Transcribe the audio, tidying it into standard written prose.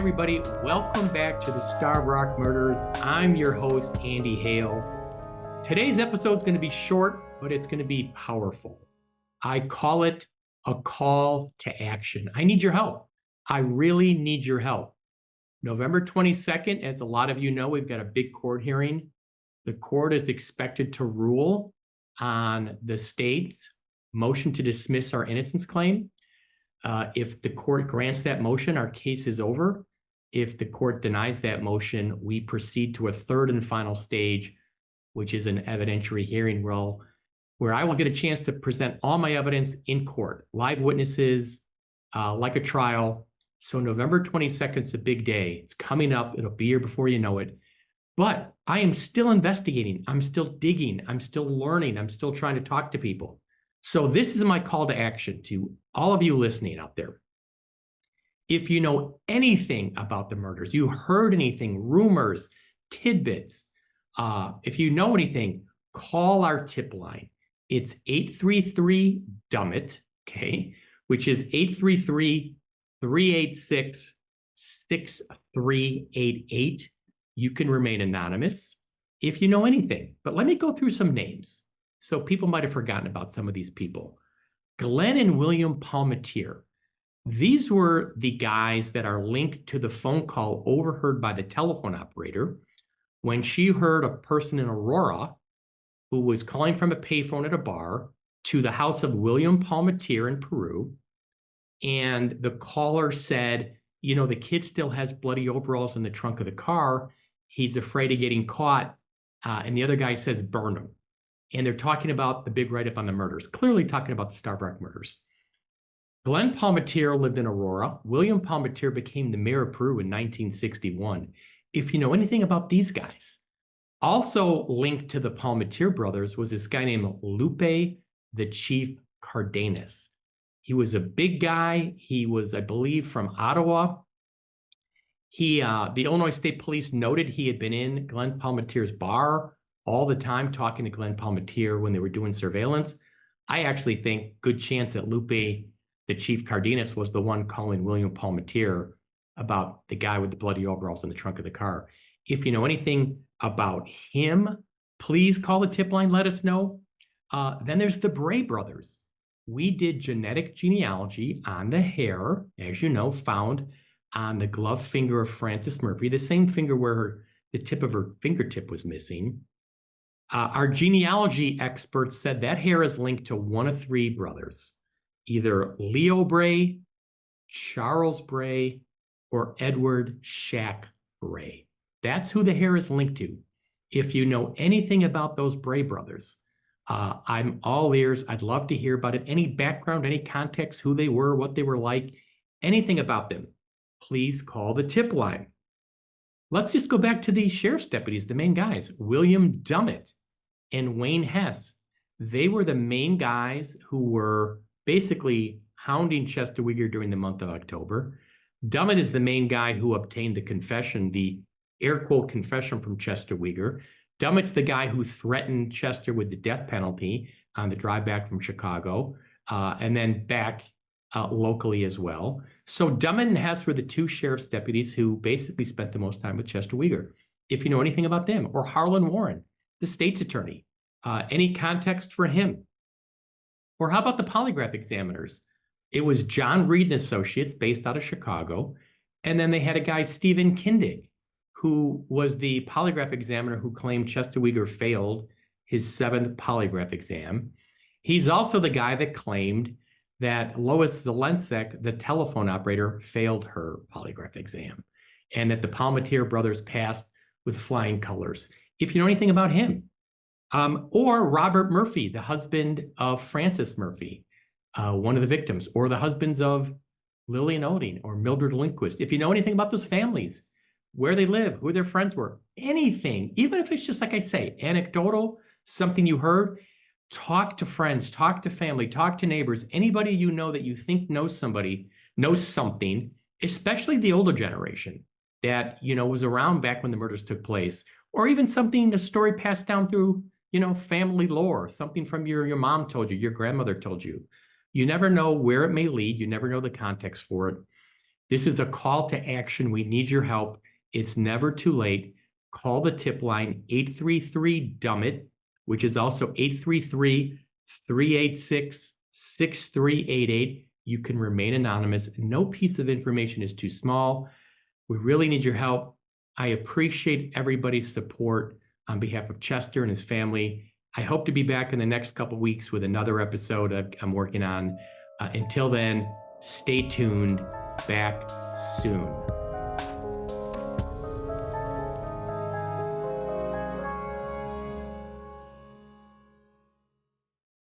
everybody. Welcome back to the Starved Rock Murders. I'm your host, Andy Hale. Today's episode is going to be short, but it's going to be powerful. I call it a call to action. I need your help. I really need your help. November 22nd, as a lot of you know, we've got a big court hearing. The court is expected to rule on the state's motion to dismiss our innocence claim. If the court grants that motion, our case is over. If the court denies that motion, we proceed to a third and final stage, which is an evidentiary hearing where I will get a chance to present all my evidence in court, live witnesses, like a trial. So November 22nd is a big day. It's coming up. It'll be here before you know it. But I am still investigating. I'm still digging. I'm still learning. I'm still trying to talk to people. So this is my call to action to all of you listening out there. If you know anything about the murders, you heard anything, rumors, tidbits, if you know anything, call our tip line. It's 833-DUMB-IT, okay, which is 833-386-6388. You can remain anonymous if you know anything. But let me go through some names. So people might have forgotten about some of these people. Glenn and William Palmatier. These were the guys that are linked to the phone call overheard by the telephone operator when she heard a person in Aurora who was calling from a payphone at a bar to the house of William Palmatier in Peru. And the caller said, you know, the kid still has bloody overalls in the trunk of the car. He's afraid of getting caught. And the other guy says, burn him. And they're talking about the big write-up on the murders, clearly talking about the Starved Rock murders. Glenn Palmatier lived in Aurora. William Palmatier became the mayor of Peru in 1961. If you know anything about these guys. Also linked to the Palmatier brothers was this guy named Lupe the Chief Cardenas. He was a big guy. He was, I believe, from Ottawa. The Illinois State Police noted he had been in Glenn Palmatier's bar all the time talking to Glenn Palmatier when they were doing surveillance. I actually think good chance that Lupe, the Chief Cardenas, was the one calling William Palmatier about the guy with the bloody overalls in the trunk of the car. If you know anything about him, please call the tip line, let us know. Then there's the Bray brothers. We did genetic genealogy on the hair, as you know, found on the glove finger of Frances Murphy, the same finger where the tip of her fingertip was missing. Our genealogy experts said that hair is linked to one of three brothers, either Leo Bray, Charles Bray, or Edward Shack Bray. That's who the hair is linked to. If you know anything about those Bray brothers, I'm all ears. I'd love to hear about it. Any background, any context, who they were, what they were like, anything about them, please call the tip line. Let's just go back to the sheriff's deputies, the main guys, William DUMB-IT and Wayne Hess. They were the main guys who were basically hounding Chester Weger during the month of October. DUMB-IT is the main guy who obtained the confession, the air quote confession from Chester Weger. DUMB-IT's the guy who threatened Chester with the death penalty on the drive back from Chicago, and then back locally as well. So DUMB-IT and Hess were the two sheriff's deputies who basically spent the most time with Chester Weger. If you know anything about them, or Harlan Warren, the state's attorney, any context for him? Or how about the polygraph examiners? It was John Reed and Associates based out of Chicago. And then they had a guy, Stephen Kindig, who was the polygraph examiner who claimed Chester Weger failed his 7th polygraph exam. He's also the guy that claimed that Lois Zelensek, the telephone operator, failed her polygraph exam, and that the Palmatier brothers passed with flying colors. If you know anything about him. Or Robert Murphy, the husband of Frances Murphy, one of the victims, or the husbands of Lillian Oding or Mildred Lindquist. If you know anything about those families, where they live, who their friends were, anything, even if it's just, like I say, anecdotal, something you heard, talk to friends, talk to family, talk to neighbors, anybody you know that you think knows somebody, knows something, especially the older generation that, you know, was around back when the murders took place, or even something, a story passed down through, you know, family lore, something from your mom told you, your grandmother told you. You never know where it may lead. You never know the context for it. This is a call to action. We need your help. It's never too late. Call the tip line 833-DUMB-IT, which is also 833-386-6388. You can remain anonymous. No piece of information is too small. We really need your help. I appreciate everybody's support on behalf of Chester and his family. I hope to be back in the next couple of weeks with another episode I'm working on. Until then, stay tuned. Back soon.